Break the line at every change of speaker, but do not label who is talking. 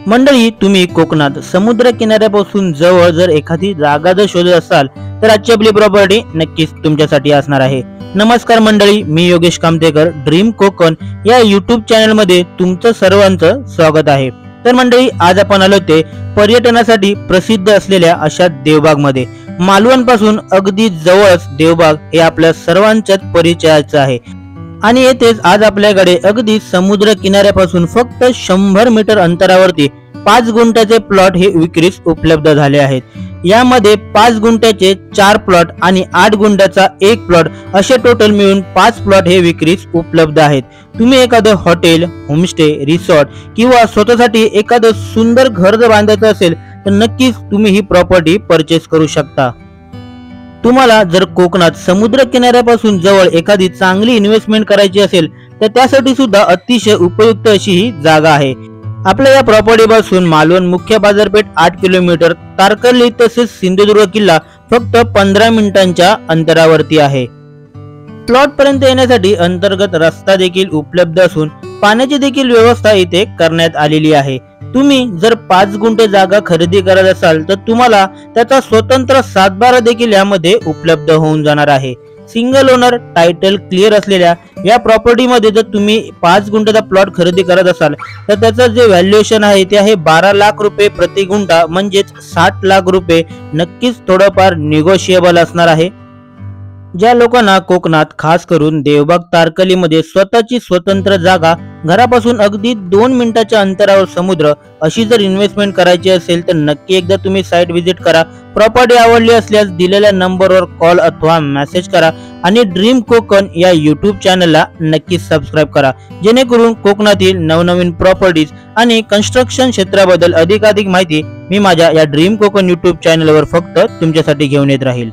मंडळी, तुम्ही कोकणात समुद्र किनाऱ्यापासून जवळ जर एखादी जागा जर शोधत असाल तर आजची आपली प्रॉपर्टी नक्कीच तुमच्यासाठी असणार आहे। नमस्कार मंडळी, मी योगेश कामतेकर ड्रीम कोकण या यूट्यूब चॅनल मध्ये तुमचं सर्वांचं स्वागत आहे। तर मंडळी, आज आपण आलो ते पर्यटनासाठी प्रसिद्ध असलेल्या अशा देवबाग मध्ये। मालवण पासून अगदी जवळच देवबाग हे आपल्या सर्वांच्याच परिचयाचं आहे आणि येथेच आज आपल्याकडे अगदी समुद्र किनाऱ्यापासून फक्त 100 मीटर अंतरावरती 5 गुंठ्याचे प्लॉट हे विक्रीस उपलब्ध झाले आहेत। यामध्ये 5 गुंठ्याचे 4 प्लॉट आणि 8 गुंठ्याचा 1 प्लॉट असे टोटल मिळून 5 प्लॉट हे विक्रीस उपलब्ध आहेत। तुम्ही एखादं हॉटेल, होमस्टे, रिसॉर्ट किंवा स्वतःसाठी एखादं सुंदर घर जर बांधायचं असेल तर नक्कीच तुम्ही ही प्रॉपर्टी परचेस करू शकता। तुम्हाला जर कोकणात समुद्र किनाऱ्यापासून जवळ एखादी चांगली इन्व्हेस्टमेंट करायची असेल तर त्यासाठी सुद्धा अतिशय उपयुक्त अशी ही जागा आहे। आपल्या या प्रॉपर्टी पासून मालवण मुख्य बाजारपेठ 8 किलोमीटर, तारकर्ली तसेच सिंधुदुर्ग किल्ला फक्त 15 मिनिटांच्या अंतरावरती आहे। प्लॉट पर्यंत येण्यासाठी अंतर्गत रस्ता देखील उपलब्ध असून पाण्याची देखील व्यवस्था इथे करण्यात आलेली आहे। तुम्ही जर 5 गुंठे जागा खरेदी करत असाल तर तुम्हाला त्याचा स्वतंत्र सातबारा देखील यामध्ये उपलब्ध होऊन जाणार आहे। सिंगल ओनर टायटल क्लिअर असलेल्या या प्रॉपर्टी मध्ये जर तुम्ही 5 गुंठ्याचा प्लॉट खरेदी करत असाल तर त्याचं जे व्हॅल्युएशन आहे ते आहे 12 लाख रुपये प्रति गुंठा, म्हणजेच 60 लाख रुपये। नक्कीच थोडंफार निगोशिएबल असणार आहे। ज्या लोकांना कोकणात खास करून देवबाग तारकर्ली मध्ये स्वतःची स्वतंत्र जागा, घरापासून अगदी 2 मिनिटाच्या अंतरावर समुद्र अशी जर इन्व्हेस्टमेंट करायची असेल तर नक्की एकदा तुम्ही साइट व्हिजिट करा। प्रॉपर्टी आवडली असल्यास दिलेल्या नंबरवर कॉल अथवा मेसेज करा आणि ड्रीम कोकण या यूट्यूब चॅनलला नक्की सबस्क्राइब करा, जेणेकरून कोकणातील नवनवीन प्रॉपर्टीज आणि कन्स्ट्रक्शन क्षेत्राबद्दल अधिकाधिक माहिती मी माझ्या या ड्रीम कोकण यूट्यूब चॅनलवर फक्त तुमच्यासाठी घेऊन येत राहील।